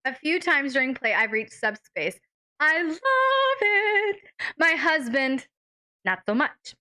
A few times during play, I've reached subspace. I love it. My husband, not so much.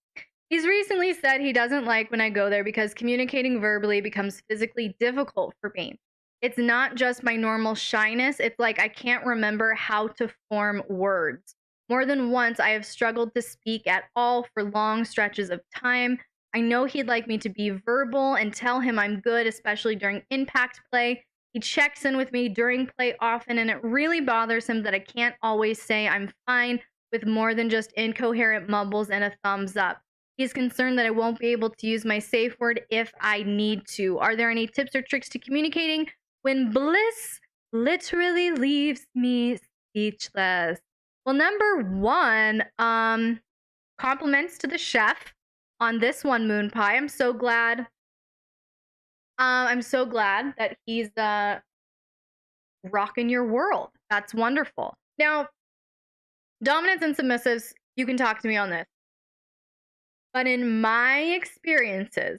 He's recently said he doesn't like when I go there because communicating verbally becomes physically difficult for me. It's not just my normal shyness, it's like I can't remember how to form words. More than once, I have struggled to speak at all for long stretches of time. I know he'd like me to be verbal and tell him I'm good, especially during impact play. He checks in with me during play often, and it really bothers him that I can't always say I'm fine with more than just incoherent mumbles and a thumbs up. He's concerned that I won't be able to use my safe word if I need to. Are there any tips or tricks to communicating when bliss literally leaves me speechless? Well, number one, compliments to the chef on this one, Moon Pie. I'm so glad that he's rocking your world. That's wonderful. Now, dominants and submissives, you can talk to me on this. But in my experiences,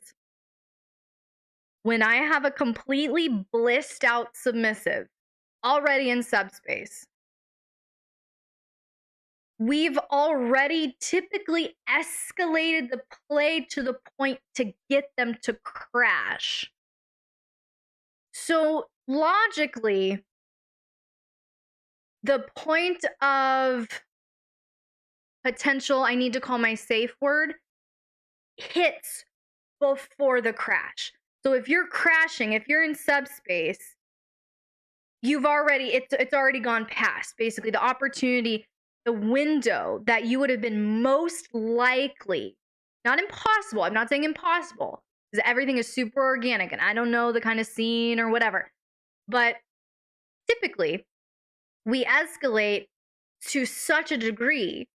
when I have a completely blissed out submissive already in subspace, we've already typically escalated the play to the point to get them to crash. So logically, the point of potential, I need to call my safe word, hits before the crash. So if you're crashing, if you're in subspace, it's already gone past. Basically, the opportunity, the window that you would have been most likely, not impossible, I'm not saying impossible, because everything is super organic and I don't know the kind of scene or whatever, but typically we escalate to such a degree,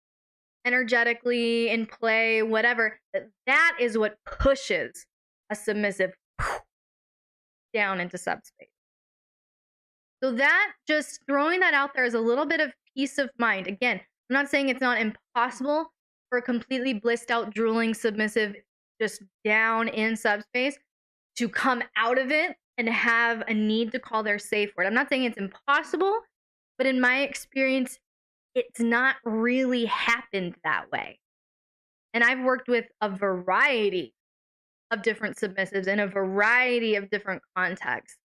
energetically, in play, whatever, that is what pushes a submissive down into subspace. So that, just throwing that out there, is a little bit of peace of mind. Again, I'm not saying it's not impossible for a completely blissed out, drooling submissive just down in subspace to come out of it and have a need to call their safe word. I'm not saying it's impossible, but in my experience, it's not really happened that way. And I've worked with a variety of different submissives in a variety of different contexts,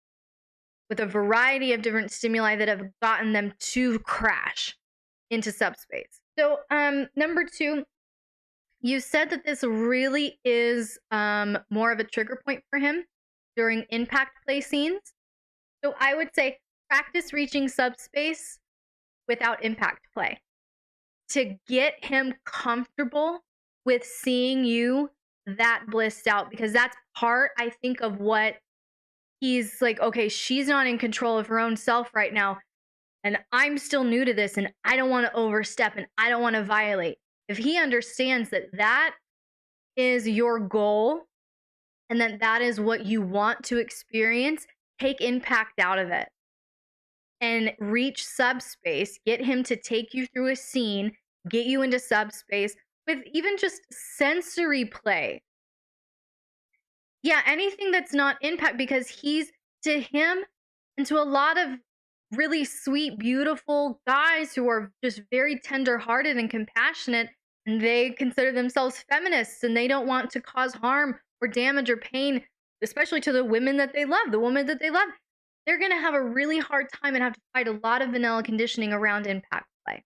with a variety of different stimuli that have gotten them to crash into subspace. So, number two, you said that this really is more of a trigger point for him during impact play scenes. So I would say practice reaching subspace without impact play to get him comfortable with seeing you that blissed out, because that's part, I think, of what he's like, okay, she's not in control of her own self right now, and I'm still new to this, and I don't want to overstep, and I don't want to violate. If he understands that that is your goal and that that is what you want to experience, take impact out of it and reach subspace. Get him to take you through a scene, get you into subspace with even just sensory play. Yeah, anything that's not impact, because he's, to him and to a lot of really sweet, beautiful guys who are just very tender-hearted and compassionate, and they consider themselves feminists and they don't want to cause harm or damage or pain, especially to the women that they love, the woman that they love, they're going to have a really hard time and have to fight a lot of vanilla conditioning around impact play.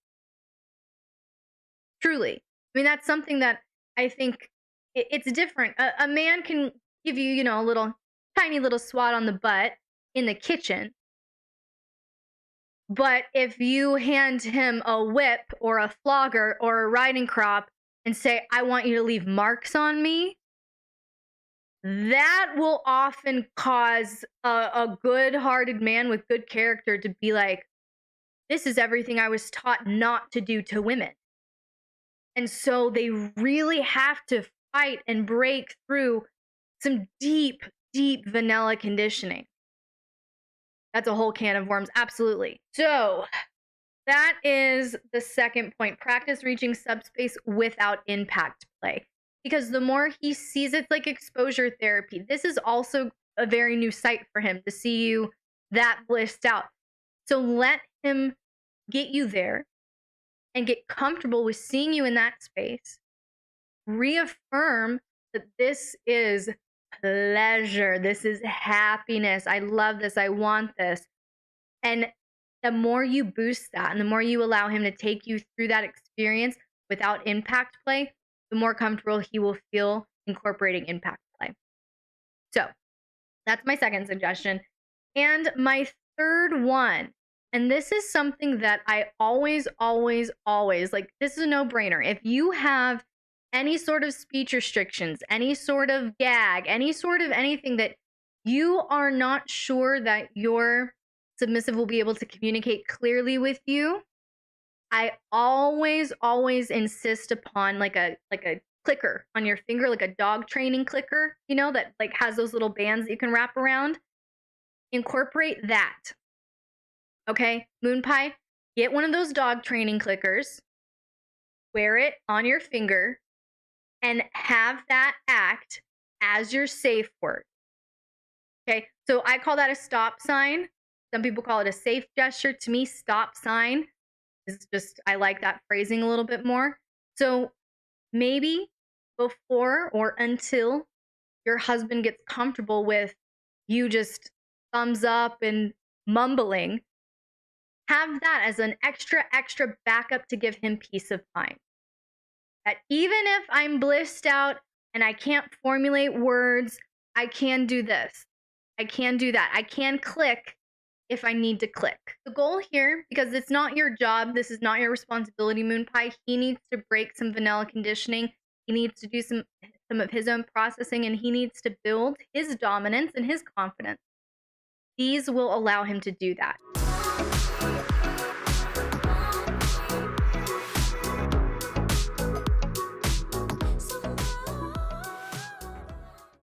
Truly. I mean, that's something that I think it's different. A man can give you, a little tiny little swat on the butt in the kitchen. But if you hand him a whip or a flogger or a riding crop and say, I want you to leave marks on me, that will often cause a good-hearted man with good character to be like, this is everything I was taught not to do to women. And so they really have to fight and break through some deep, deep vanilla conditioning. That's a whole can of worms, absolutely. So that is the second point. Practice reaching subspace without impact play. Because the more he sees, it's like exposure therapy. This is also a very new sight for him, to see you that blissed out. So let him get you there and get comfortable with seeing you in that space. Reaffirm that this is pleasure. This is happiness. I love this. I want this. And the more you boost that and the more you allow him to take you through that experience without impact play, the more comfortable he will feel incorporating impact play. So that's my second suggestion. And my third one, and this is something that I always like, this is a no-brainer. If you have any sort of speech restrictions, any sort of gag, any sort of anything that you are not sure that your submissive will be able to communicate clearly with you, I always insist upon like a clicker on your finger, like a dog training clicker, you know, that like has those little bands that you can wrap around. Incorporate that. Okay, Moon Pie, get one of those dog training clickers, wear it on your finger, and have that act as your safe word. Okay, so I call that a stop sign. Some people call it a safe gesture. To me, stop sign is just, I like that phrasing a little bit more. So maybe before or until your husband gets comfortable with you just thumbs up and mumbling, have that as an extra backup to give him peace of mind. That even if I'm blissed out and I can't formulate words, I can do this. I can do that. I can click if I need to click. The goal here, because it's not your job, this is not your responsibility, Moon Pie, he needs to break some vanilla conditioning. He needs to do some of his own processing, and he needs to build his dominance and his confidence. These will allow him to do that.